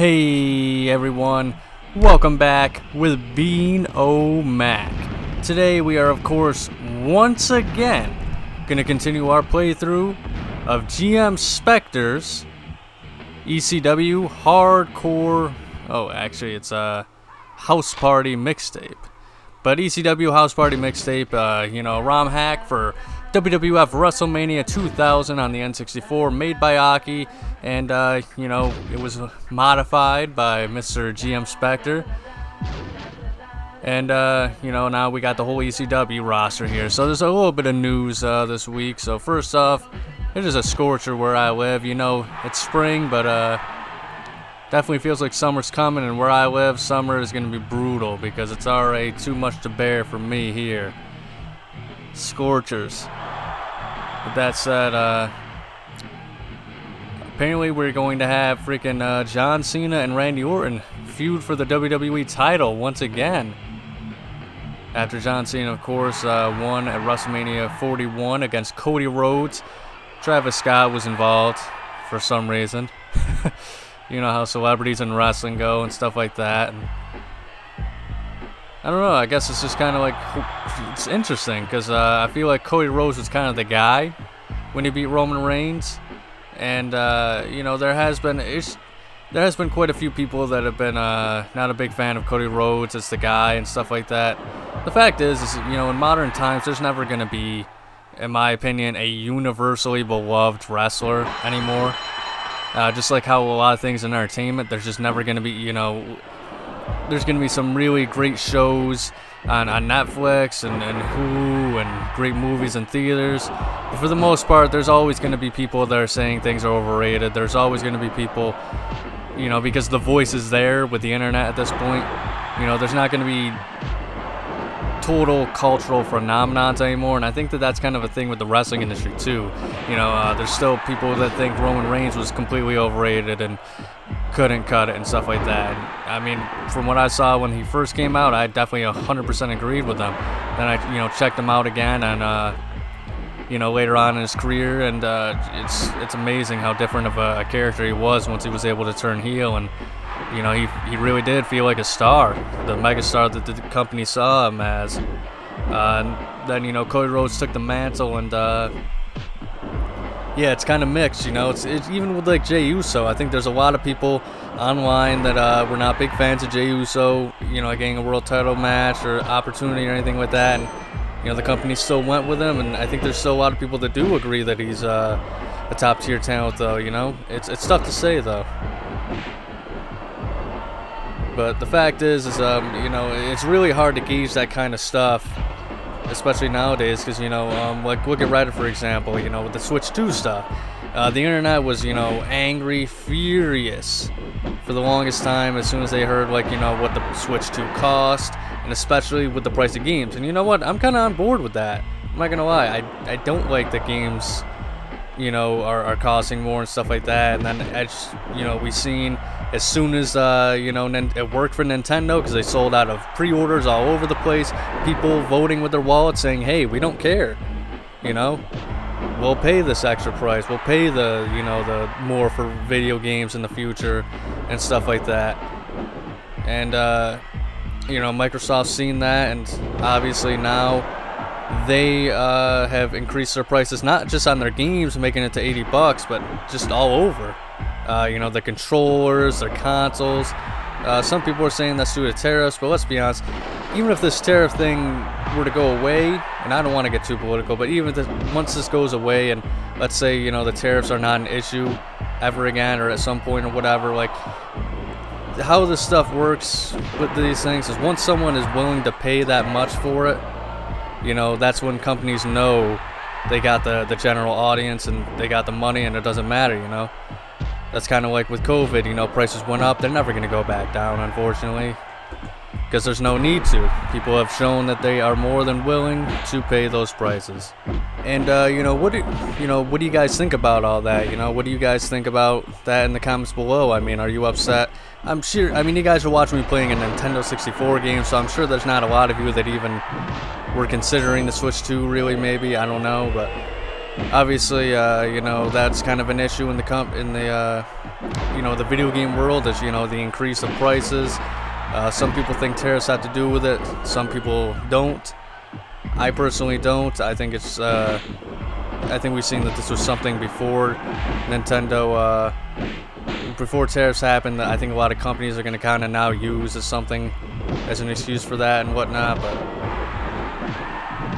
Hey everyone, welcome back with Mac. Today we are of course once again going to continue our playthrough of GM Spectre's ECW Hardcore, actually it's a House Party Mixtape. But ECW House Party Mixtape, ROM hack for WWF WrestleMania 2000 on the N64, made by Aki, and, it was modified by Mr. GM Spectre. And, now we got the whole ECW roster here. So there's a little bit of news this week. So first off, it is a scorcher where I live. You know, it's spring, but definitely feels like summer's coming, and where I live, summer is going to be brutal because it's already too much to bear for me here. Scorchers. With that said, apparently we're going to have freaking John Cena and Randy Orton feud for the WWE title once again. After John Cena, of course, won at WrestleMania 41 against Cody Rhodes. Travis Scott was involved for some reason. You know how celebrities in wrestling go and stuff like that. And I don't know, I guess it's just kind of like, it's interesting because I feel like Cody Rhodes was kind of the guy when he beat Roman Reigns. And, there has been quite a few people that have been not a big fan of Cody Rhodes as the guy and stuff like that. The fact is in modern times, there's never going to be, in my opinion, a universally beloved wrestler anymore. Just like how a lot of things in entertainment, there's just never going to be, there's going to be some really great shows on Netflix and Hulu and great movies in theaters. But for the most part, there's always going to be people that are saying things are overrated. There's always going to be people, because the voice is there with the internet at this point. There's not going to be total cultural phenomenons anymore, and I think that's kind of a thing with the wrestling industry too. There's still people that think Roman Reigns was completely overrated and couldn't cut it and stuff like that. And, I mean, from what I saw when he first came out, I definitely 100% agreed with him. Then I checked him out again and later on in his career, and it's amazing how different of a character he was once he was able to turn heel. And he really did feel like a star, the megastar that the company saw him as. And then, Cody Rhodes took the mantle, and it's kind of mixed, It's even with like Jey Uso. I think there's a lot of people online that were not big fans of Jey Uso, getting a world title match or opportunity or anything like that. And, the company still went with him, and I think there's still a lot of people that do agree that he's a top tier talent, though. It's tough to say though. But the fact is it's really hard to gauge that kind of stuff, especially nowadays, because, like look at Reddit, for example, with the Switch 2 stuff. The internet was, angry, furious for the longest time as soon as they heard, what the Switch 2 cost, and especially with the price of games. And you know what? I'm kind of on board with that. I'm not going to lie. I don't like that games, are costing more and stuff like that. And then, we seen as soon as, it worked for Nintendo because they sold out of pre-orders all over the place. People voting with their wallets saying, hey, we don't care. We'll pay this extra price. We'll pay the more for video games in the future and stuff like that. And, Microsoft's seen that, and obviously now they have increased their prices, not just on their games, making it to $80, but just all over. The controllers, their consoles. Some people are saying that's due to tariffs, but let's be honest, even if this tariff thing were to go away, and I don't want to get too political, but even once this goes away, and let's say, the tariffs are not an issue ever again, or at some point or whatever, how this stuff works with these things is once someone is willing to pay that much for it, that's when companies know they got the general audience and they got the money, and it doesn't matter, That's kind of like with COVID, prices went up, they're never going to go back down, unfortunately, because there's no need to. People have shown that they are more than willing to pay those prices. And, what do you guys think about all that? What do you guys think about that in the comments below? I mean, are you upset? I'm sure, you guys are watching me playing a Nintendo 64 game, so I'm sure there's not a lot of you that even were considering the Switch 2, really, maybe, I don't know, but obviously, you know, that's kind of an issue in the you know, the video game world, is, you know, the increase of prices. Some people think tariffs have to do with it. Some people don't. I personally don't. I think it's I think we've seen that this was something before Nintendo, before tariffs happened. I think a lot of companies are going to kind of now use as something, as an excuse for that and whatnot. But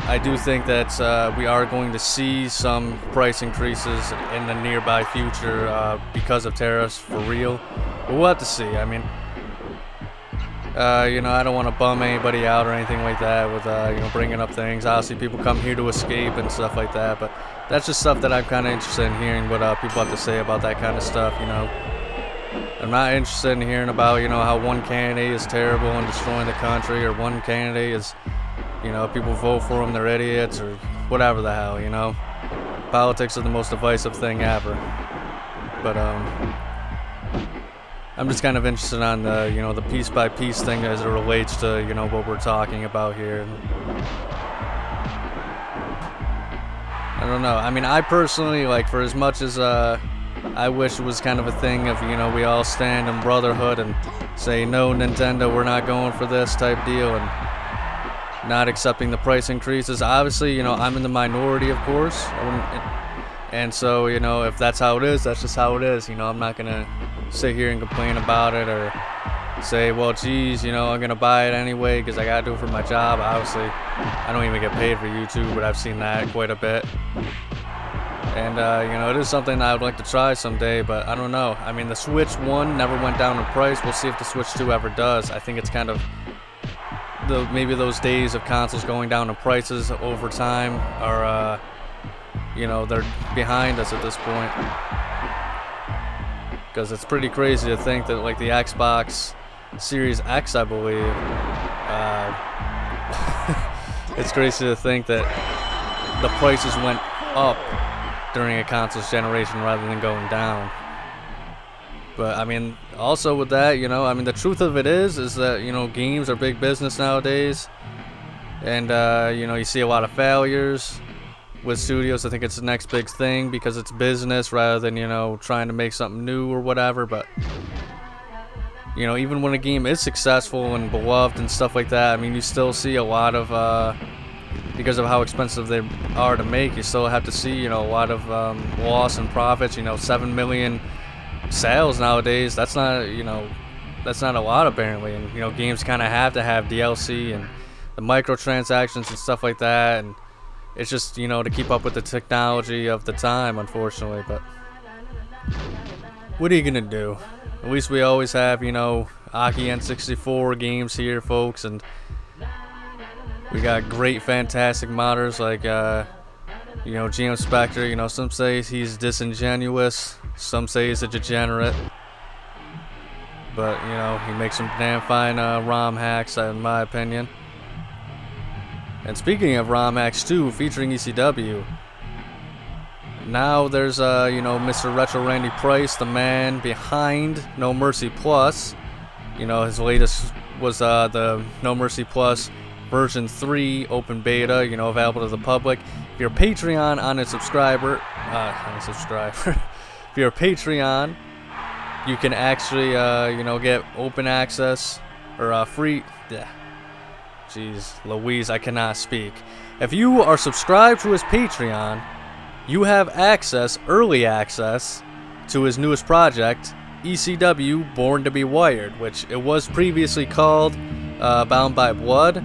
I do think that we are going to see some price increases in the nearby future because of tariffs, for real. But we'll have to see. I mean, you know, I don't want to bum anybody out or anything like that with, you know, bringing up things. Obviously, people come here to escape and stuff like that, but that's just stuff that I'm kind of interested in hearing what people have to say about that kind of stuff, you know. I'm not interested in hearing about, you know, how one candidate is terrible and destroying the country, or one candidate is, you know, people vote for them, they're idiots, or whatever the hell, you know. Politics is the most divisive thing ever. But, I'm just kind of interested on the, you know, the piece by piece thing as it relates to, you know, what we're talking about here. I don't know. I mean, I personally, like, for as much as I wish it was kind of a thing of, you know, we all stand in brotherhood and say, no, Nintendo, we're not going for this type deal, and not accepting the price increases. Obviously, you know, I'm in the minority, of course. And so, you know, if that's how it is, that's just how it is. You know, I'm not going to sit here and complain about it, or say, well, geez, you know, I'm going to buy it anyway because I got to do it for my job. Obviously, I don't even get paid for YouTube, but I've seen that quite a bit. And, you know, it is something I would like to try someday, but I don't know. I mean, the Switch 1 never went down in price. We'll see if the Switch 2 ever does. I think it's kind of, maybe those days of consoles going down in prices over time are, you know, they're behind us at this point. Because it's pretty crazy to think that, like, the Xbox Series X, I believe, it's crazy to think that the prices went up during a console's generation rather than going down. But I mean, also with that, you know, I mean, the truth of it is that, you know, games are big business nowadays, and you know, you see a lot of failures with studios. I think it's the next big thing because it's business rather than, you know, trying to make something new or whatever. But you know, even when a game is successful and beloved and stuff like that, I mean, you still see a lot of because of how expensive they are to make, you still have to see, you know, a lot of loss in profits. You know, 7 million sales nowadays, that's not, you know, that's not a lot apparently. And, you know, games kind of have to have DLC and the microtransactions and stuff like that, and it's just, you know, to keep up with the technology of the time, unfortunately. But what are you gonna do? At least we always have, you know, Aki N64 games here, folks, and we got great, fantastic modders like, you know, GM Spectre. You know, some say he's disingenuous, some say he's a degenerate, but, you know, he makes some damn fine ROM hacks, in my opinion. And speaking of ROM hacks too, featuring ECW, now there's, you know, Mr. Retro Randy Price, the man behind No Mercy Plus. You know, his latest was the No Mercy Plus version 3 open beta, you know, available to the public. If you're a Patreon on a subscriber, if you're a Patreon, you can actually, you know, get open access or free. Jeez Louise, I cannot speak. If you are subscribed to his Patreon, you have access, early access, to his newest project, ECW Born to be Wired, which it was previously called Bound by Blood.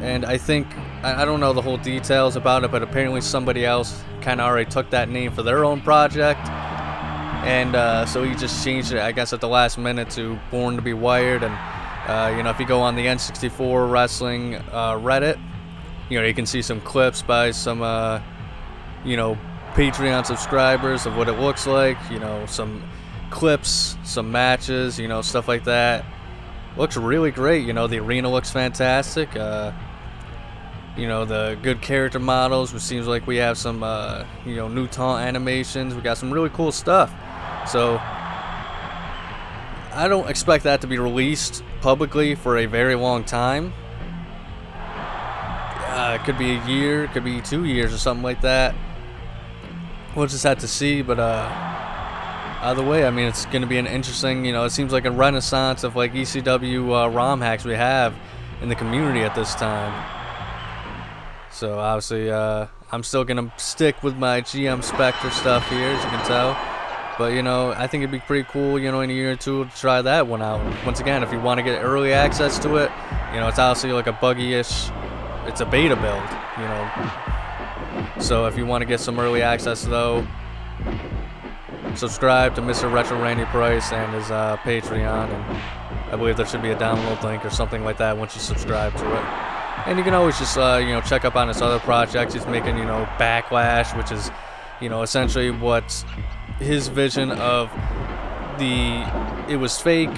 And I think, I don't know the whole details about it, but apparently somebody else kind of already took that name for their own project. And so he just changed it, I guess, at the last minute to Born to be Wired. And, you know, if you go on the N64 Wrestling Reddit, you know, you can see some clips by some, you know, Patreon subscribers of what it looks like. You know, some clips, some matches, you know, stuff like that. Looks really great. You know, the arena looks fantastic. You know, the good character models, which seems like we have some, you know, new taunt animations. We got some really cool stuff. So I don't expect that to be released publicly for a very long time. It could be a year, it could be 2 years or something like that. we'll just have to see. But either way, I mean, it's going to be an interesting, it seems like a renaissance of like ECW ROM hacks we have in the community at this time. So obviously, I'm still going to stick with my GM Spectre stuff here, as you can tell. But, I think it'd be pretty cool, in a year or two to try that one out. Once again, if you want to get early access to it, it's obviously like a buggy-ish, it's a beta build, So if you want to get some early access, though, subscribe to Mr. Retro Randy Price and his Patreon. And I believe there should be a download link or something like that once you subscribe to it. And you can always just, check up on his other projects. He's making, Backlash, which is, essentially what his vision of it was fake.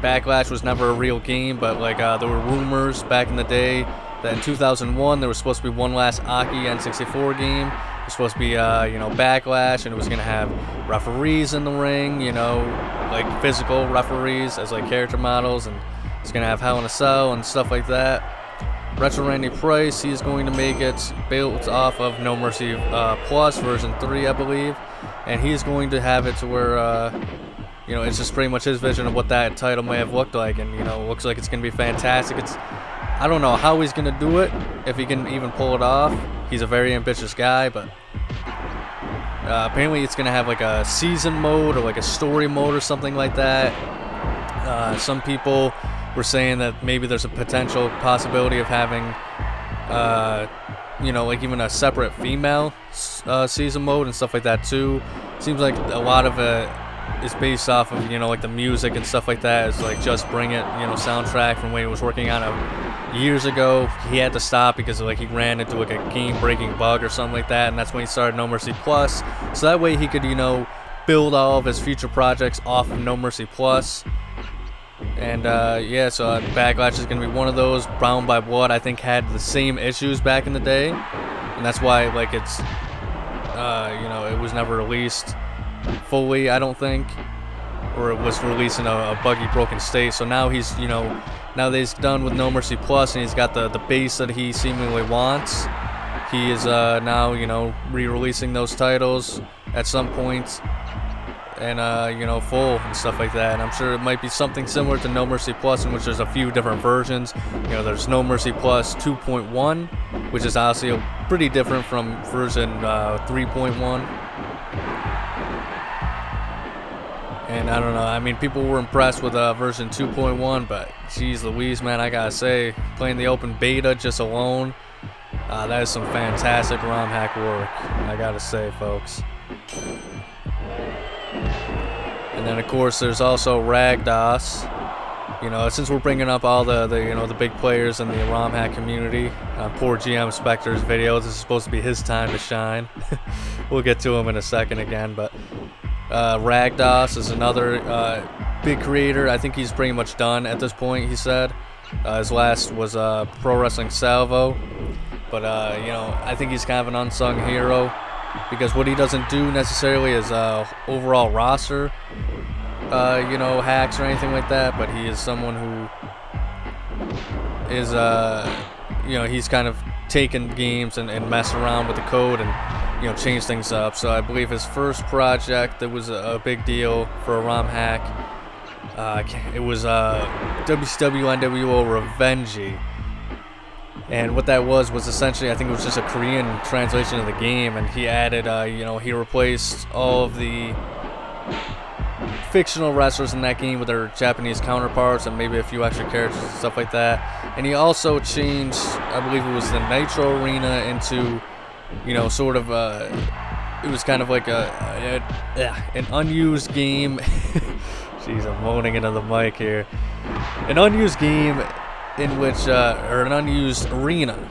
Backlash was never a real game, but like there were rumors back in the day that in 2001 there was supposed to be one last Aki N64 game. It was supposed to be Backlash, and it was gonna have referees in the ring, like physical referees as like character models, and it's gonna have Hell in a Cell and stuff like that. Retro Randy Price, he's going to make it built off of No Mercy Plus version 3, I believe. And he's going to have it to where, it's just pretty much his vision of what that title may have looked like. And, it looks like it's going to be fantastic. I don't know how he's going to do it, if he can even pull it off. He's a very ambitious guy, but apparently it's going to have like a season mode or like a story mode or something like that. Some people were saying that maybe there's a potential possibility of having, like even a separate female season mode and stuff like that too. Seems like a lot of it is based off of, like the music and stuff like that. It's like Just Bring It, soundtrack from when he was working on it years ago. He had to stop because like he ran into like a game-breaking bug or something like that, and that's when he started No Mercy Plus. So that way he could, build all of his future projects off of No Mercy Plus. And so Backlash is going to be one of those. Bound by Blood, I think, had the same issues back in the day, and that's why like it's it was never released fully, I don't think, or it was released in a buggy, broken state. So now he's now that he's done with No Mercy Plus and he's got the base that he seemingly wants, he is now re-releasing those titles at some point. And full and stuff like that. And I'm sure it might be something similar to No Mercy Plus, in which there's a few different versions. There's No Mercy Plus 2.1, which is obviously pretty different from version 3.1. And I don't know, I mean, people were impressed with version 2.1, but geez Louise, man, I gotta say, playing the open beta just alone, that is some fantastic ROM hack work, I gotta say, folks. And then of course there's also Ragdos. Since we're bringing up all the big players in the ROM hack community, poor GM Spectre's video, this is supposed to be his time to shine. We'll get to him in a second again, but Ragdos is another big creator. I think he's pretty much done at this point, he said. His last was Pro Wrestling Salvo, but I think he's kind of an unsung hero, because what he doesn't do necessarily is overall roster hacks or anything like that, but he is someone who is he's kind of taken games and messed around with the code and changed things up. So I believe his first project that was a big deal for a ROM hack, it was WCW NWO Revenge. And what that was essentially, I think it was just a Korean translation of the game, and he added, he replaced all of the fictional wrestlers in that game with their Japanese counterparts and maybe a few extra characters and stuff like that. And he also changed, I believe it was the Nitro Arena into, sort of, it was kind of like an unused game. Jeez, I'm moaning into the mic here. An unused game in which, or an unused arena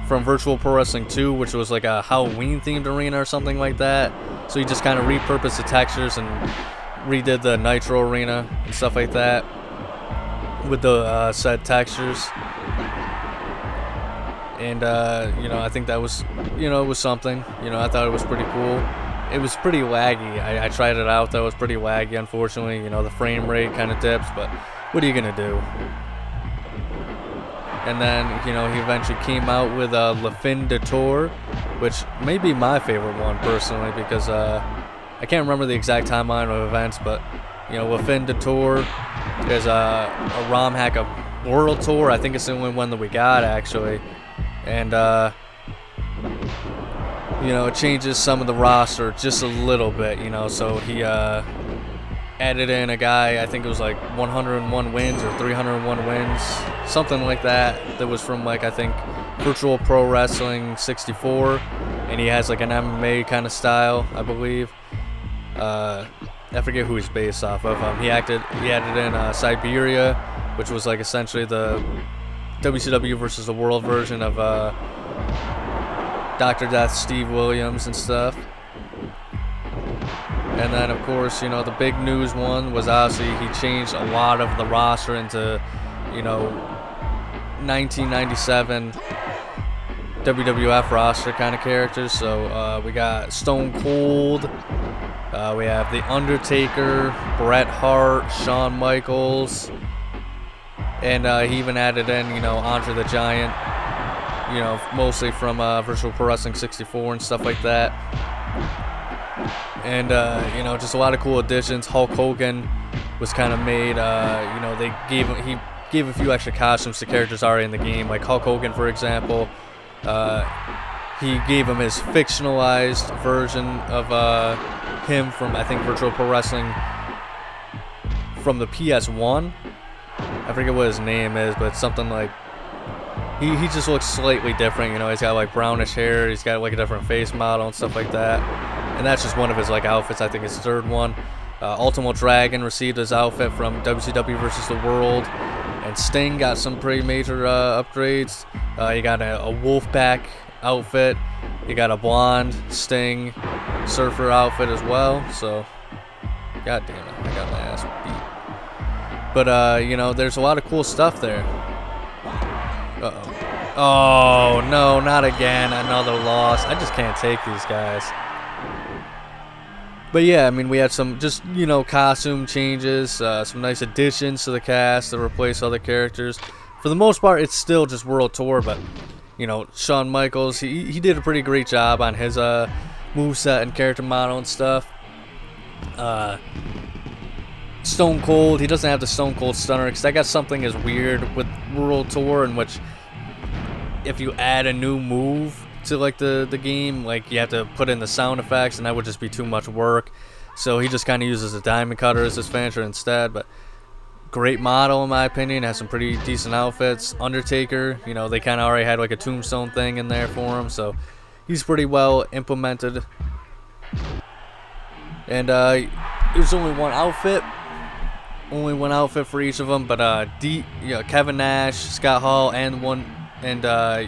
from Virtual Pro Wrestling 2, which was like a Halloween-themed arena or something like that. So he just kind of repurposed the textures and redid the Nitro Arena and stuff like that with the said textures. And, I think that was, it was something. I thought it was pretty cool. It was pretty laggy. I tried it out. That was pretty laggy, unfortunately. The frame rate kind of dips, but what are you going to do? And then, he eventually came out with Le Fin de Tour, which may be my favorite one personally, because I can't remember the exact timeline of events, but you know, within the tour, there's a ROM Hack World Tour. I think it's the only one that we got, actually, and you know, it changes some of the roster just a little bit, you know. So he added in a guy, I think it was like 101 wins or 301 wins, something like that. That was from, like, I think Virtual Pro Wrestling 64, and he has like an MMA kind of style, I believe. I forget who he's based off of. He added in Siberia, which was like essentially the WCW versus the World version of Dr. Death, Steve Williams and stuff. And then, of course, you know, the big news one was obviously he changed a lot of the roster into, you know, 1997 WWF roster kind of characters. So we got Stone Cold, we have The Undertaker, Bret Hart, Shawn Michaels, and he even added in, you know, Andre the Giant, you know, mostly from Virtual Pro Wrestling 64 and stuff like that. And you know, just a lot of cool additions. Hulk Hogan was kind of made, you know, he gave a few extra costumes to characters already in the game, like Hulk Hogan, for example. He gave him his fictionalized version of him from, I think, Virtual Pro Wrestling from the PS1. I forget what his name is, but it's something like, he just looks slightly different, you know. He's got like brownish hair, he's got like a different face model and stuff like that. And that's just one of his like outfits. I think his third one. Ultimo Dragon received his outfit from WCW versus the World, and Sting got some pretty major upgrades. He got a Wolfpack outfit. He got a blonde Sting surfer outfit as well. So, god damn it, I got my ass beat. But you know, there's a lot of cool stuff there. Uh-oh. Oh no, not again! Another loss. I just can't take these guys. But yeah, I mean, we had some just, you know, costume changes, some nice additions to the cast to replace other characters. For the most part, it's still just World Tour, but, you know, Shawn Michaels, he did a pretty great job on his moveset and character model and stuff. Stone Cold, he doesn't have the Stone Cold Stunner, because that got something as weird with World Tour, in which if you add a new move to like the game, like you have to put in the sound effects, and that would just be too much work. So he just kind of uses a diamond cutter as his finisher instead. But great model in my opinion, has some pretty decent outfits. Undertaker, you know, they kind of already had like a tombstone thing in there for him, so he's pretty well implemented. And there's only one outfit for each of them, but you know, Kevin Nash, Scott Hall, and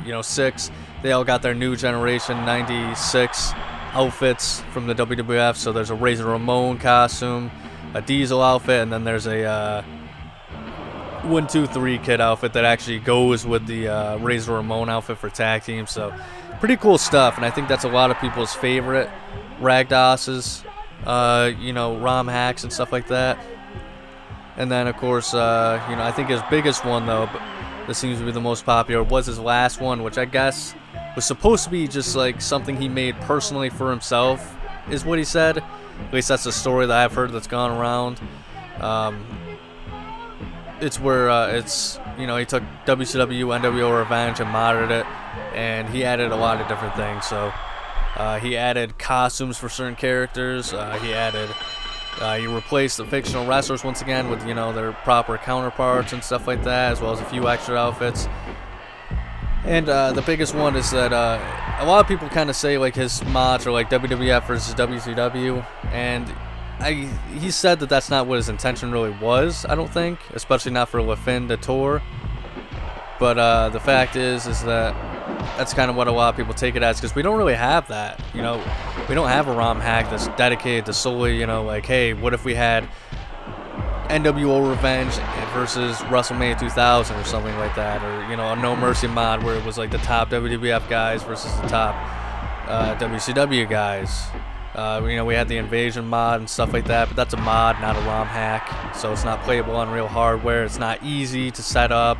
you know, Six, they all got their new generation 96 outfits from the WWF. So there's a Razor Ramon costume, a Diesel outfit, and then there's a 1, 2, 3 Kid outfit that actually goes with the Razor Ramon outfit for tag team. So pretty cool stuff, and I think that's a lot of people's favorite ragdosses, you know, ROM hacks and stuff like that. And then of course, you know, I think his biggest one though, but this seems to be the most popular, was his last one, which I guess was supposed to be just like something he made personally for himself, is what he said. At least that's the story that I've heard that's gone around. It's where it's, you know, he took WCW NWO Revenge and modded it, and he added a lot of different things. So he added costumes for certain characters. He replaced the fictional wrestlers once again with, you know, their proper counterparts and stuff like that, as well as a few extra outfits. And the biggest one is that a lot of people kind of say like his mods are like WWF versus WCW, and he said that that's not what his intention really was, I don't think, especially not for within the tour. But the fact is that that's kind of what a lot of people take it as, because we don't really have that, you know. We don't have a ROM hack that's dedicated to solely, you know, like, hey, what if we had NWO Revenge versus WrestleMania 2000 or something like that, or, you know, a No Mercy mod where it was like the top WWF guys versus the top WCW guys. You know, we had the Invasion mod and stuff like that, but that's a mod, not a ROM hack, so it's not playable on real hardware. It's not easy to set up,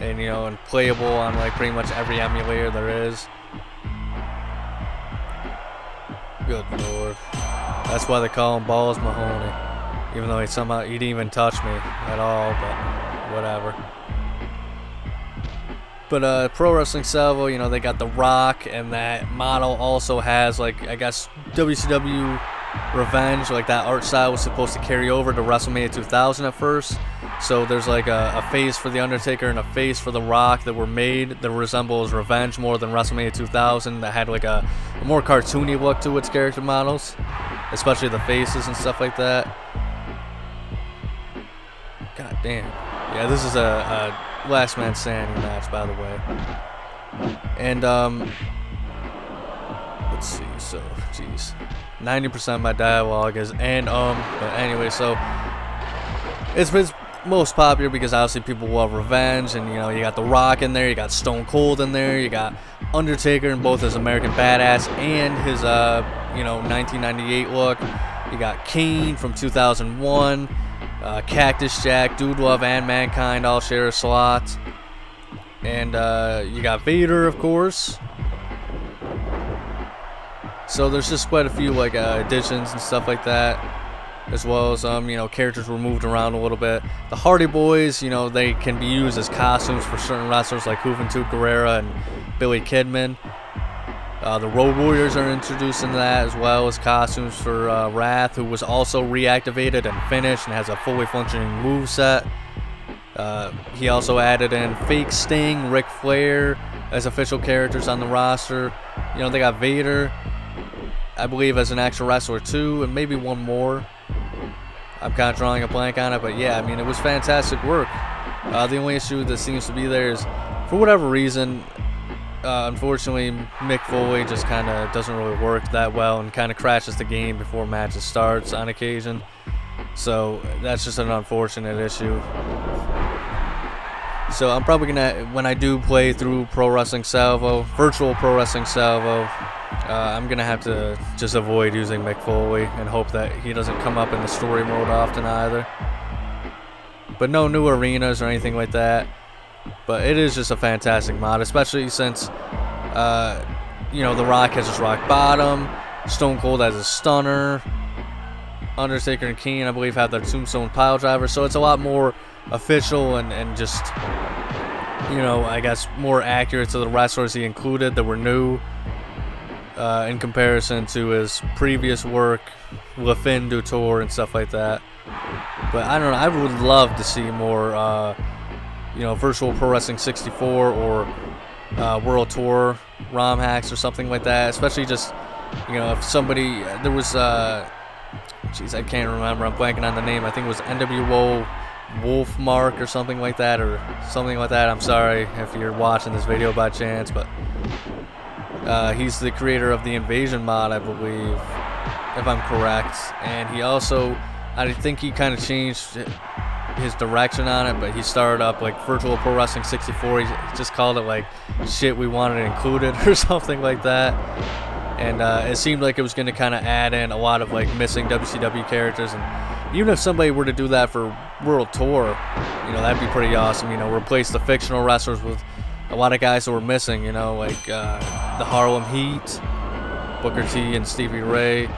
and, you know, and playable on like pretty much every emulator there is. Good lord. That's why they call him Balls Mahoney. Even though he didn't even touch me at all, but whatever. But Pro Wrestling Salvo, you know, they got The Rock, and that model also has, like, I guess WCW Revenge, like that art style was supposed to carry over to WrestleMania 2000 at first. So there's like a face for The Undertaker and a face for The Rock that were made that resembles Revenge more than WrestleMania 2000, that had like a more cartoony look to its character models, especially the faces and stuff like that. God damn. Yeah, this is a last man standing match, by the way. And let's see, so jeez, 90% of my dialogue is but anyway, so it's most popular because obviously people love Revenge, and you know, you got The Rock in there, you got Stone Cold in there, you got Undertaker in both his American Badass and his 1998 look. You got Kane from 2001, Cactus Jack, Dude Love, and Mankind all share a slot. And you got Vader, of course. So there's just quite a few like additions and stuff like that, as well as characters were moved around a little bit. The Hardy Boys, you know, they can be used as costumes for certain wrestlers like Juventud Guerrera and Billy Kidman. The Road Warriors are introduced into that, as well as costumes for Wrath, who was also reactivated and finished and has a fully functioning moveset. He also added in Fake Sting, Ric Flair as official characters on the roster. You know, they got Vader, I believe, as an actual wrestler too, and maybe one more. I'm kind of drawing a blank on it, but yeah, I mean, it was fantastic work. The only issue that seems to be there is, for whatever reason, unfortunately, Mick Foley just kind of doesn't really work that well and kind of crashes the game before matches starts on occasion. So that's just an unfortunate issue. So I'm probably gonna, when I do play through Pro Wrestling Salvo, virtual Pro Wrestling Salvo, I'm gonna have to just avoid using Mick Foley and hope that he doesn't come up in the story mode often either. But no new arenas or anything like that. But it is just a fantastic mod, especially since The Rock has his rock bottom, Stone Cold has his stunner, Undertaker and Kane, I believe, have their tombstone pile driver. So it's a lot more official and just, I guess more accurate to the wrestlers he included that were new in comparison to his previous work, Le Fin du Tour and stuff like that. But I don't know, I would love to see more Virtual Pro Wrestling 64 or World Tour ROM hacks or something like that. Especially just, if somebody, there was, I can't remember, I'm blanking on the name. I think it was NWO Wolf Mark or something like that, I'm sorry if you're watching this video by chance, but he's the creator of the Invasion mod, I believe, if I'm correct. And he also, I think he kind of changed his direction on it, but he started up like Virtual Pro Wrestling 64. He just called it like Shit We Wanted Included or something like that. And it seemed like it was going to kind of add in a lot of like missing WCW characters. And even if somebody were to do that for World Tour, that'd be pretty awesome. Replace the fictional wrestlers with a lot of guys that were missing, like the Harlem Heat, Booker T and Stevie Ray.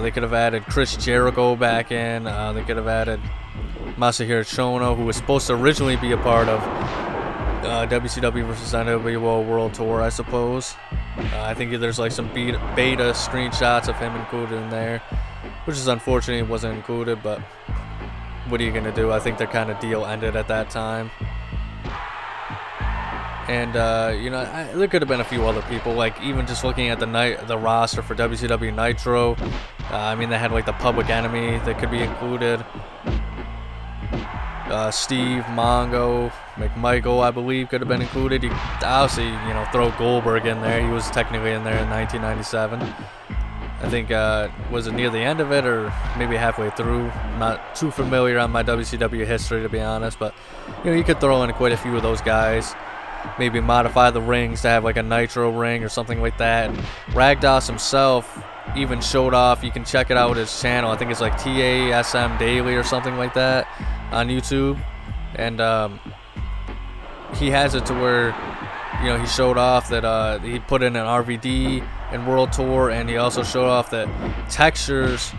They could have added Chris Jericho back in. They could have added Masahiro Chono, who was supposed to originally be a part of WCW versus NWO World Tour, I suppose. I think there's like some beta screenshots of him included in there, which is unfortunate it wasn't included, but what are you going to do? I think their kind of deal ended at that time. And, there could have been a few other people, like even just looking at the roster for WCW Nitro. They had like the Public Enemy that could be included. Steve, Mongo, McMichael, I believe, could have been included. You obviously, throw Goldberg in there. He was technically in there in 1997. I think, was it near the end of it or maybe halfway through? I'm not too familiar on my WCW history, to be honest, but, you could throw in quite a few of those guys. Maybe modify the rings to have like a Nitro ring or something like that. And Ragdos himself even showed off. You can check it out his channel. I think it's like TASM Daily or something like that on YouTube. And he has it to where, he showed off that he put in an RVD in World Tour, and he also showed off that textures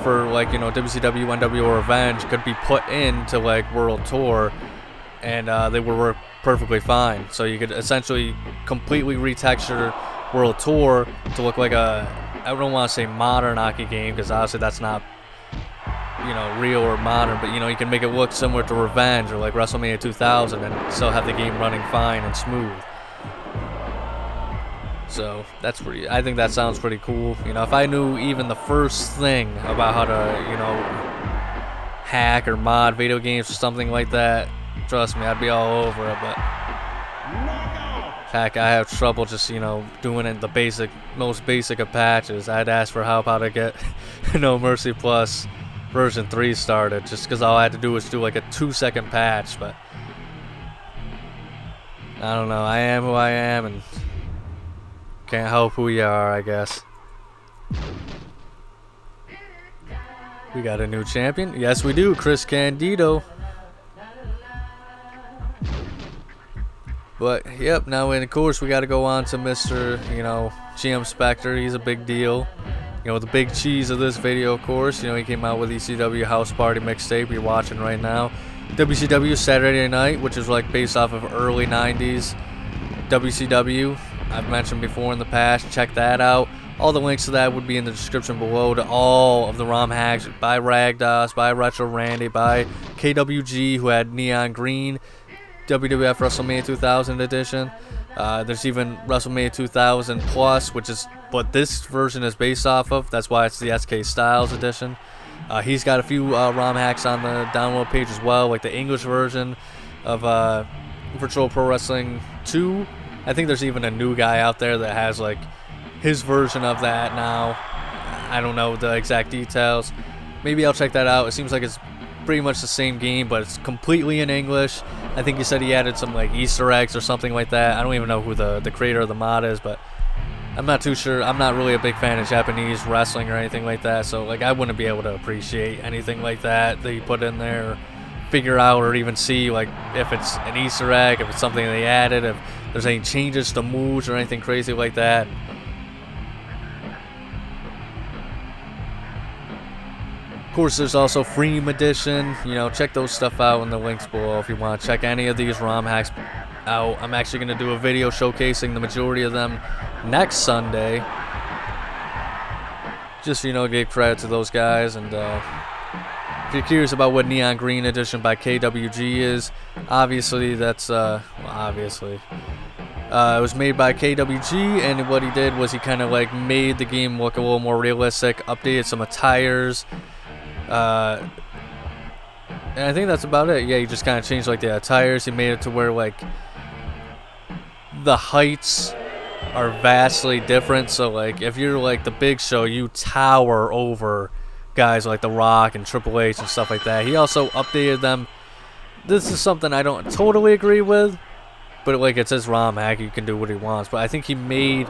for like, you know, WCW NWO Revenge could be put into like World Tour, and they would work perfectly fine. So you could essentially completely retexture World Tour to look like a, I don't want to say modern hockey game, because obviously that's not, you know, real or modern, but you know, you can make it look similar to Revenge or like WrestleMania 2000 and still have the game running fine and smooth. So that's pretty, I think that sounds pretty cool. You know, if I knew even the first thing about how to, you know, hack or mod video games or something like that, trust me, I'd be all over it. But heck, I have trouble just, you know, doing it the basic, most basic of patches. I'd ask for help how to get, you know, Mercy Plus version 3 started, just because all I had to do was do like a 2-second patch. But I don't know, I am who I am, and can't help who you are, I guess. We got a new champion. Yes, we do. Chris Candido. But, yep, now, of course, we got to go on to Mr., you know, GM Spectre. He's a big deal. You know, the big cheese of this video, of course. You know, he came out with ECW House Party Mixtape you're watching right now. WCW Saturday Night, which is, like, based off of early 90s WCW. I've mentioned before in the past, check that out. All the links to that would be in the description below, to all of the ROM hacks by Ragdos, by Retro Randy, by KWG, who had Neon Green, WWF WrestleMania 2000 edition. There's even WrestleMania 2000 Plus, which is what this version is based off of. That's why it's the SK Styles edition. He's got a few ROM hacks on the download page as well, like the English version of Virtual Pro Wrestling 2. I think there's even a new guy out there that has like his version of that now. I don't know the exact details. Maybe I'll check that out. It seems like it's pretty much the same game, but it's completely in English. I think he said he added some like Easter eggs or something like that. I don't even know who the creator of the mod is, but I'm not too sure. I'm not really a big fan of Japanese wrestling or anything like that, so like I wouldn't be able to appreciate anything like that you put in there, or figure out or even see like if it's an Easter egg, if it's something they added, if there's any changes to moves or anything crazy like that. Of course, there's also Freem Edition. You know, check those stuff out in the links below if you want to check any of these ROM hacks out. I'm actually going to do a video showcasing the majority of them next Sunday. Just, you know, give credit to those guys. And if you're curious about what Neon Green Edition by KWG is, obviously that's, obviously. It was made by KWG, and what he did was he kind of like made the game look a little more realistic, updated some attires, and I think that's about it. Yeah, he just kind of changed like the attires. He made it to where like the heights are vastly different. So like if you're like the Big Show, you tower over guys like The Rock and Triple H and stuff like that. He also updated them. This is something I don't totally agree with, but like it's his ROM hack, you can do what he wants. But I think he made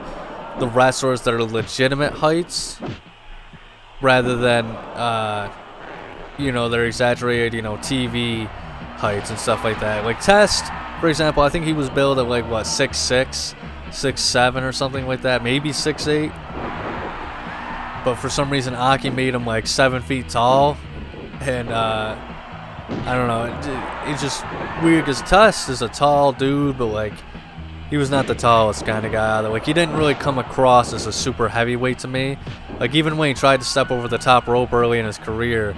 the wrestlers that are legitimate heights rather than you know, they're exaggerated, you know, TV heights and stuff like that. Like Test, for example, I think he was billed at like what, 6'6", 6'7", or something like that, maybe 6'8". But for some reason Aki made him like 7 feet tall, and I don't know, it's just weird because Test is a tall dude, but like he was not the tallest kind of guy either. Like he didn't really come across as a super heavyweight to me. Like even when he tried to step over the top rope early in his career,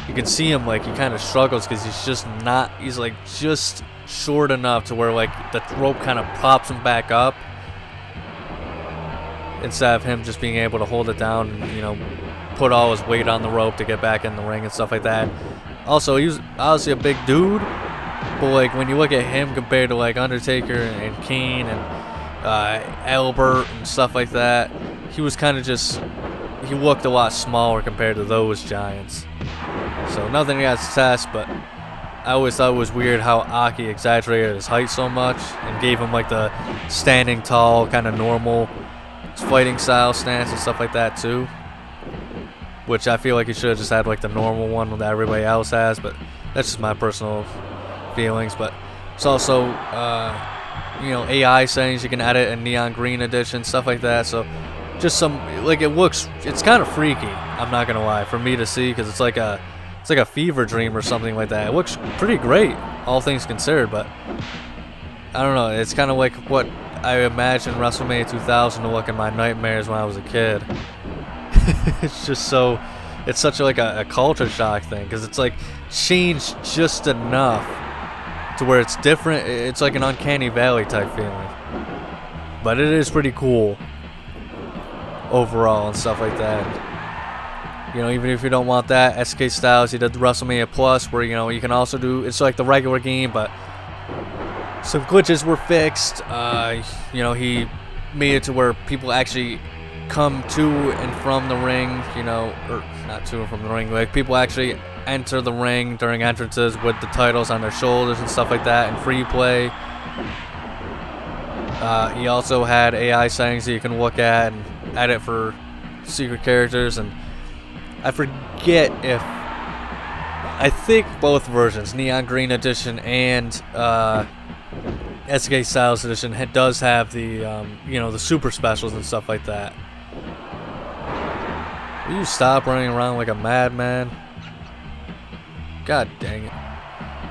you can see him like he kind of struggles because he's just not, he's like just short enough to where like the rope kind of props him back up, instead of him just being able to hold it down and, you know, put all his weight on the rope to get back in the ring and stuff like that. Also, he was obviously a big dude, but like when you look at him compared to like Undertaker and Kane and Albert and stuff like that, he was kind of just, he looked a lot smaller compared to those giants. So nothing against Test, but I always thought it was weird how Aki exaggerated his height so much and gave him like the standing tall, kind of normal fighting style stance and stuff like that too. Which I feel like he should have just had like the normal one that everybody else has, but that's just my personal feelings. But it's also, you know, AI settings you can edit in neon green edition, stuff like that. So just some, like, it's kind of freaky, I'm not gonna lie, for me to see, because it's like a fever dream or something like that. It looks pretty great, all things considered, but I don't know, it's kind of like what I imagined WrestleMania 2000 to look in my nightmares when I was a kid. It's just so, it's such like a culture shock thing, because it's like changed just enough to where it's different. It's like an uncanny valley type feeling, but it is pretty cool overall and stuff like that. You know, even if you don't want that, SK Styles, he did the WrestleMania Plus, where, you know, you can also do, it's like the regular game, but some glitches were fixed. You know, he made it to where people actually come to and from the ring, you know, or not to and from the ring, like people actually enter the ring during entrances with the titles on their shoulders and stuff like that in free play. He also had AI settings that you can look at and edit for secret characters, and I forget if, I think both versions, Neon Green Edition and SK Styles Edition, does have the you know, the super specials and stuff like that. Will you stop running around like a madman? God dang it.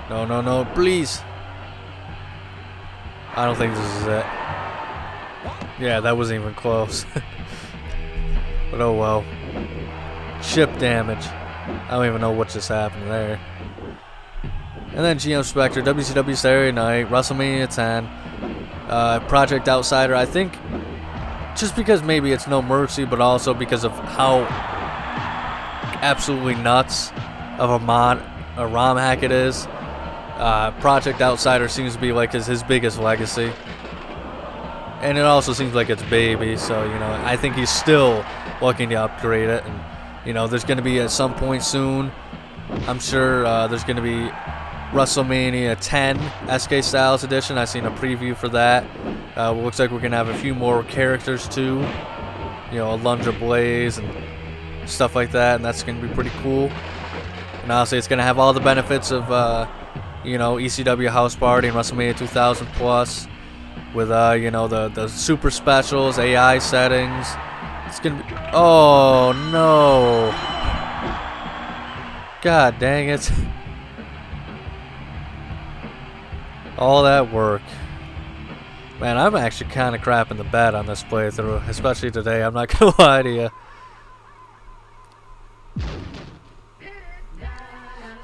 No, no, no, please. I don't think this is it. Yeah, that wasn't even close. But oh well. Chip damage. I don't even know what just happened there. And then GM Spectre, WCW Saturday Night, WrestleMania 10, Project Outsider. I think just because maybe it's No Mercy, but also because of how absolutely nuts of a ROM hack it is. Project Outsider seems to be like his biggest legacy. And it also seems like it's baby, so, you know, I think he's still looking to upgrade it. And, you know, there's going to be at some point soon, I'm sure there's going to be WrestleMania 10 SK Styles Edition. I've seen a preview for that. Looks like we're going to have a few more characters too. You know, Alundra Blaze and stuff like that, and that's going to be pretty cool. And honestly, it's going to have all the benefits of, you know, ECW House Party and WrestleMania 2000 Plus, with, you know, the super specials, AI settings. It's going to be, oh no. God dang it. All that work. Man, I'm actually kind of crapping the bed on this playthrough, especially today, I'm not going to lie to you.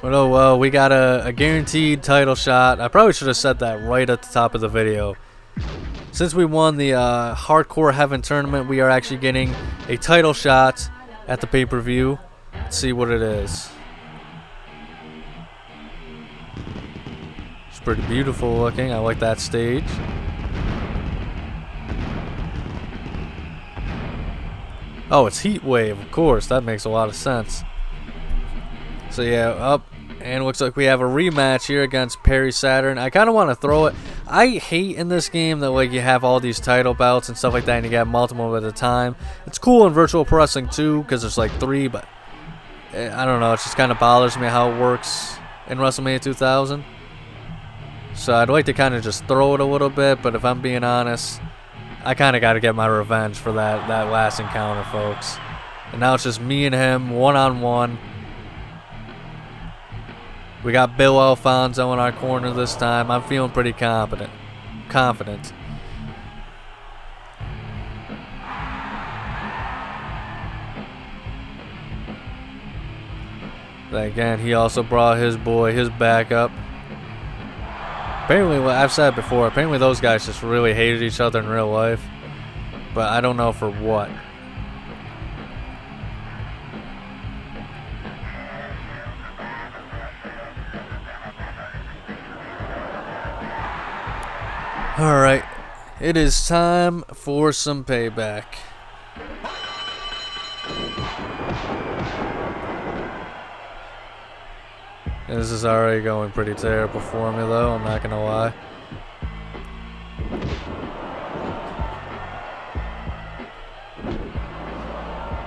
But oh well, we got a guaranteed title shot. I probably should have said that right at the top of the video. Since we won the Hardcore Heaven tournament, we are actually getting a title shot at the pay-per-view. Let's see what it is. It's pretty beautiful looking. I like that stage. Oh, it's Heatwave, of course. That makes a lot of sense. So yeah, up, and looks like we have a rematch here against Perry Saturn. I kind of want to throw it. I hate in this game that, like, you have all these title belts and stuff like that, and you get multiple at a time. It's cool in Virtual Pro Wrestling too, because there's like 3, but I don't know. It just kind of bothers me how it works in WrestleMania 2000. So I'd like to kind of just throw it a little bit, but if I'm being honest, I kind of got to get my revenge for that last encounter, folks. And now it's just me and him, one-on-one. We got Bill Alfonso in our corner this time. I'm feeling pretty confident. Then again, he also brought his backup. Apparently, I've said before, apparently those guys just really hated each other in real life. But I don't know for what. Alright, it is time for some payback. This is already going pretty terrible for me though, I'm not gonna lie.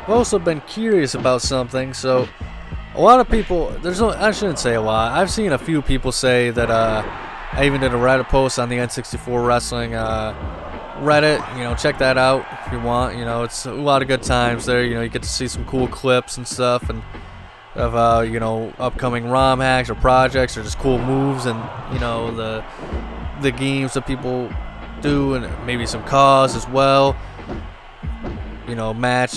I've also been curious about something, so a lot of people, I shouldn't say a lot, I've seen a few people say that I even did a Reddit post on the N64 Wrestling Reddit. You know, check that out if you want. You know, it's a lot of good times there. You know, you get to see some cool clips and stuff, and of you know, upcoming ROM hacks or projects or just cool moves, and you know, the games that people do, and maybe some cause as well. You know, match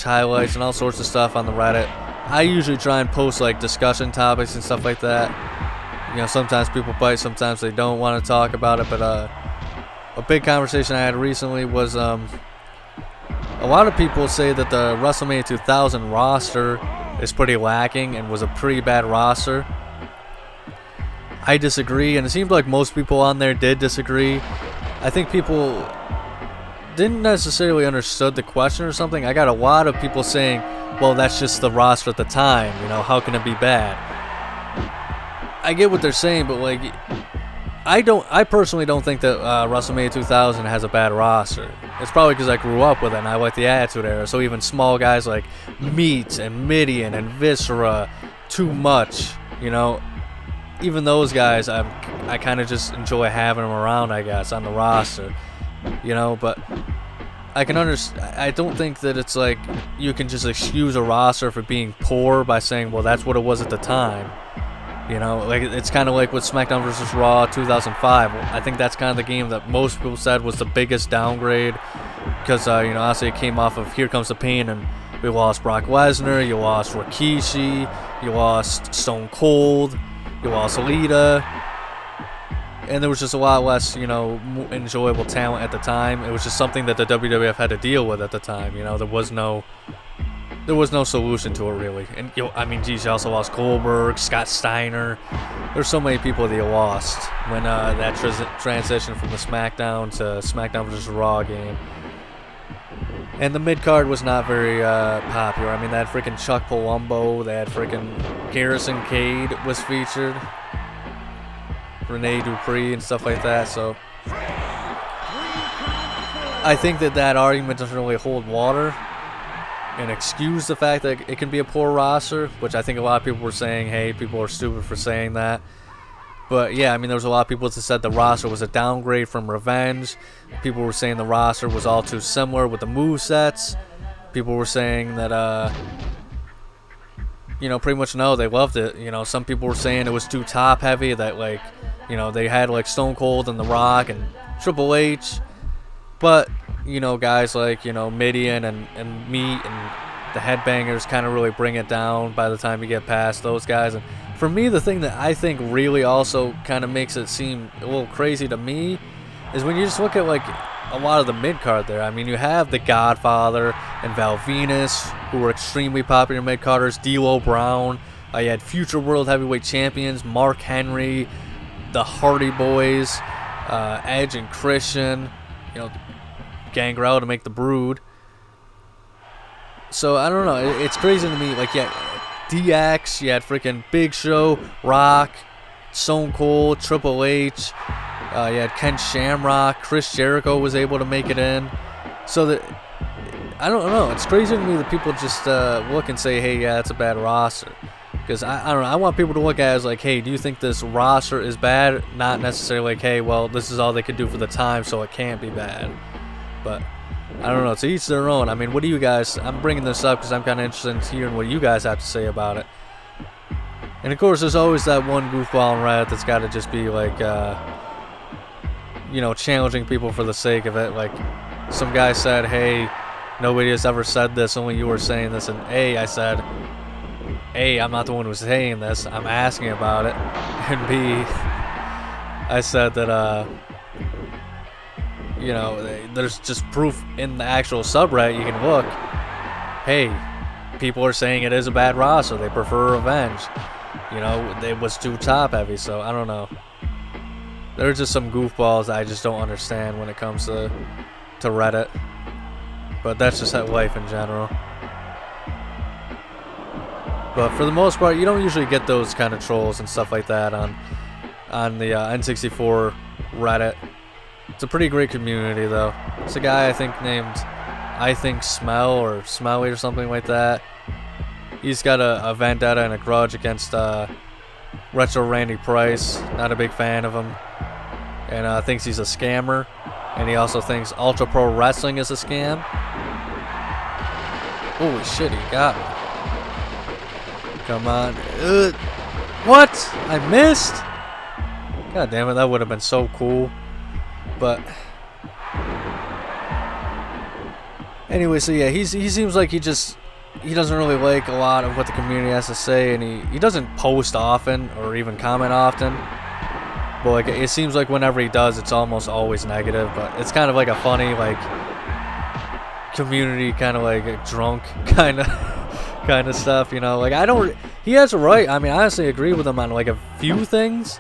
highlights and all sorts of stuff on the Reddit. I usually try and post like discussion topics and stuff like that. You know, sometimes people bite, sometimes they don't want to talk about it, but a big conversation I had recently was a lot of people say that the WrestleMania 2000 roster is pretty lacking and was a pretty bad roster. I disagree, and it seemed like most people on there did disagree. I think people didn't necessarily understood the question or something. I got a lot of people saying, well, that's just the roster at the time, you know, how can it be bad? I get what they're saying, but like, I personally don't think that WrestleMania 2000 has a bad roster. It's probably because I grew up with it and I like the Attitude Era, so even small guys like Meat and Midian and Viscera, Too Much, you know, even those guys, I kind of just enjoy having them around, I guess, on the roster. You know, but I can understand. I don't think that it's like you can just excuse a roster for being poor by saying, well, that's what it was at the time. You know, like it's kind of like with SmackDown vs. Raw 2005. I think that's kind of the game that most people said was the biggest downgrade because, you know, honestly, it came off of Here Comes the Pain, and we lost Brock Lesnar, you lost Rikishi, you lost Stone Cold, you lost Lita. And there was just a lot less, you know, enjoyable talent at the time. It was just something that the WWF had to deal with at the time. You know, there was no solution to it really. And you know, I mean, geez, you also lost Goldberg, Scott Steiner. There's so many people that you lost when that transition from the SmackDown to SmackDown vs. Raw game. And the mid card was not very popular. I mean, they had freaking Chuck Palumbo, they had freaking Garrison Cade was featured. Rene Dupree and stuff like that, so I think that argument doesn't really hold water and excuse the fact that it can be a poor roster, which I think a lot of people were saying, hey, people are stupid for saying that. But yeah, I mean, there was a lot of people that said the roster was a downgrade from Revenge. People were saying the roster was all too similar with the movesets. People were saying that you know, pretty much no, they loved it. You know, some people were saying it was too top heavy, that like, you know, they had like Stone Cold and The Rock and Triple H, but you know, guys like, you know, Midian and Meat and the Headbangers kind of really bring it down by the time you get past those guys. And for me, the thing that I think really also kind of makes it seem a little crazy to me is when you just look at like a lot of the mid-card there. I mean, you have The Godfather and Val Venus, who were extremely popular mid-carders, D'Lo Brown. You had future world heavyweight champions, Mark Henry, the Hardy Boys, Edge and Christian, you know, Gangrel to make the Brood. So, I don't know, it's crazy to me. Like, yeah, DX, you had freaking Big Show, Rock, Stone Cold, Triple H. You had Ken Shamrock, Chris Jericho was able to make it in. So that, I don't know, it's crazy to me that people just look and say, hey, yeah, it's a bad roster. Because I don't know, I want people to look at it as like, hey, do you think this roster is bad? Not necessarily like, hey, well, this is all they could do for the time, so it can't be bad. But I don't know, to each their own. I mean, what do you guys, I'm bringing this up because I'm kind of interested in hearing what you guys have to say about it. And of course, there's always that one goofball on Reddit that's got to just be like, you know, challenging people for the sake of it. Like, some guy said, hey, nobody has ever said this, only you were saying this. And A, I said, A, I'm not the one who's saying this, I'm asking about it. And B, I said that, you know, there's just proof in the actual subreddit, you can look. Hey, people are saying it is a bad roster, they prefer Revenge. You know, it was too top heavy, so I don't know. There's just some goofballs I just don't understand when it comes to Reddit. But that's just life in general. But for the most part, you don't usually get those kind of trolls and stuff like that on the N64 Reddit. It's a pretty great community, though. It's a guy I think Smell or Smelly or something like that. He's got a vendetta and a grudge against Retro Randy Price, not a big fan of him, and thinks he's a scammer, and he also thinks Ultra Pro Wrestling is a scam. Holy shit, he got me. Come on. What? I missed? God damn it, that would have been so cool. But anyway, so yeah, he seems like he doesn't really like a lot of what the community has to say, and he doesn't post often or even comment often. But like, it seems like whenever he does, it's almost always negative. But it's kind of like a funny, like, community kind of like drunk kind of stuff, you know. Like, he has a right. I mean, I honestly agree with him on like a few things.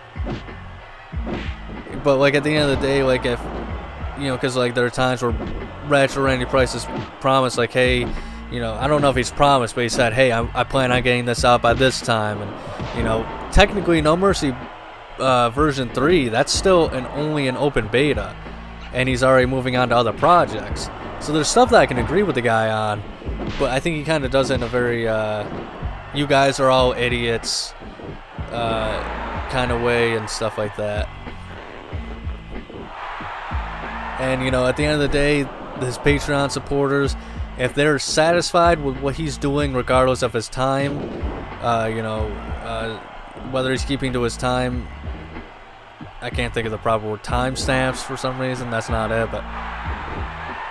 But like at the end of the day, like, if you know, because like there are times where Retro Randy Price has promised, like, hey, you know, I don't know if he's promised, but he said, hey, I plan on getting this out by this time. And, you know, technically No Mercy version 3, that's still only an open beta. And he's already moving on to other projects. So there's stuff that I can agree with the guy on. But I think he kind of does it in a very, you guys are all idiots kind of way and stuff like that. And, you know, at the end of the day, his Patreon supporters, if they're satisfied with what he's doing regardless of his time, you know, whether he's keeping to his time, I can't think of the proper word, timestamps for some reason, that's not it, but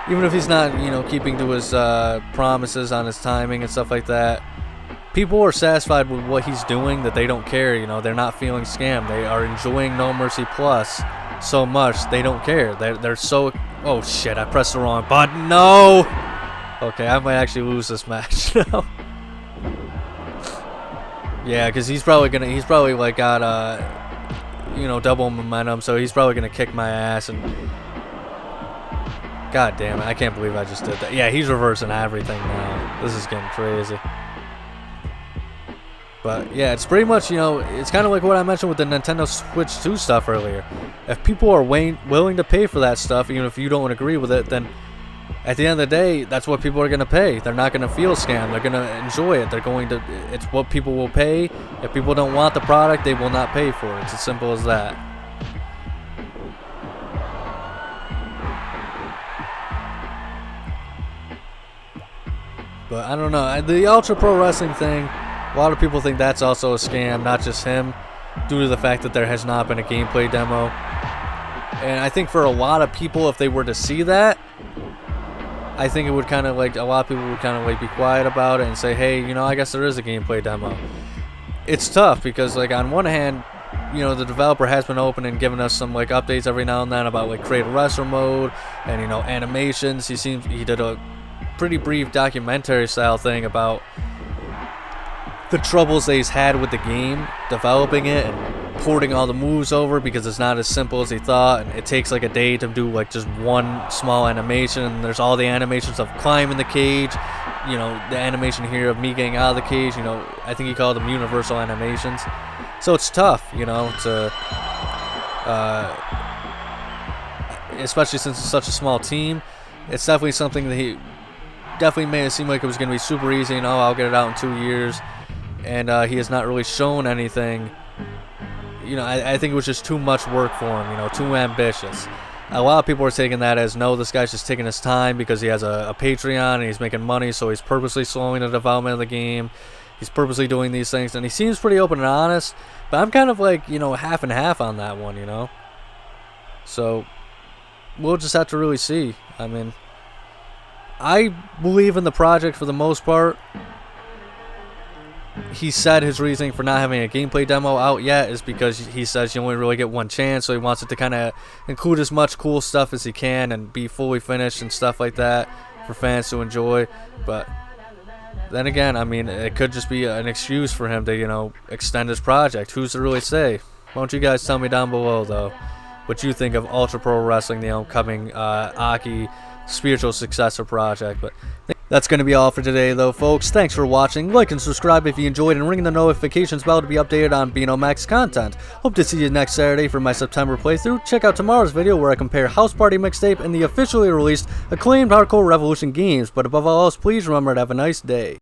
even if he's not, you know, keeping to his promises on his timing and stuff like that, people are satisfied with what he's doing that they don't care, you know, they're not feeling scammed, they are enjoying No Mercy Plus so much, they don't care, they're so, oh shit, I pressed the wrong button, no! Okay, I might actually lose this match now. Yeah, because he's probably like got you know, double momentum, so he's probably gonna kick my ass. And god damn it, I can't believe I just did that. Yeah, he's reversing everything now. This is getting crazy. But yeah, it's pretty much, you know, it's kind of like what I mentioned with the Nintendo Switch 2 stuff earlier. If people are willing to pay for that stuff, even if you don't agree with it, then at the end of the day, that's what people are going to pay. They're not going to feel scammed. They're going to enjoy it. It's what people will pay. If people don't want the product, they will not pay for it. It's as simple as that. But I don't know. The Ultra Pro Wrestling thing, a lot of people think that's also a scam, not just him, due to the fact that there has not been a gameplay demo. And I think for a lot of people, if they were to see that, I think it would kind of like, a lot of people would kind of like be quiet about it and say, hey, you know, I guess there is a gameplay demo. It's tough because, like, on one hand, you know, the developer has been open and giving us some like updates every now and then about like create a wrestler mode and, you know, animations. He did a pretty brief documentary style thing about the troubles that he's had with the game, developing it and porting all the moves over, because it's not as simple as he thought, and it takes like a day to do like just one small animation, and there's all the animations of climbing the cage, you know, the animation here of me getting out of the cage, you know, I think he called them universal animations. So it's tough, you know, to especially since it's such a small team. It's definitely something that he definitely made it seem like it was going to be super easy, and oh, I'll get it out in 2 years, and he has not really shown anything. You know, I think it was just too much work for him, you know, too ambitious. A lot of people are taking that as, no, this guy's just taking his time because he has a Patreon and he's making money, so he's purposely slowing the development of the game. He's purposely doing these things, and he seems pretty open and honest, but I'm kind of like, you know, half and half on that one, you know. So, we'll just have to really see. I mean, I believe in the project for the most part. He said his reasoning for not having a gameplay demo out yet is because he says you only really get one chance, so he wants it to kind of include as much cool stuff as he can and be fully finished and stuff like that for fans to enjoy. But then again, I mean, it could just be an excuse for him to, you know, extend his project. Who's to really say? Why don't you guys tell me down below, though, what you think of Ultra Pro Wrestling, the upcoming Aki spiritual successor project. But that's going to be all for today, though, folks. Thanks for watching. Like and subscribe if you enjoyed, and ring the notifications bell to be updated on Beano Max content. Hope to see you next Saturday for my September playthrough. Check out tomorrow's video where I compare House Party Mixtape and the officially released acclaimed Hardcore Revolution games. But above all else, please remember to have a nice day.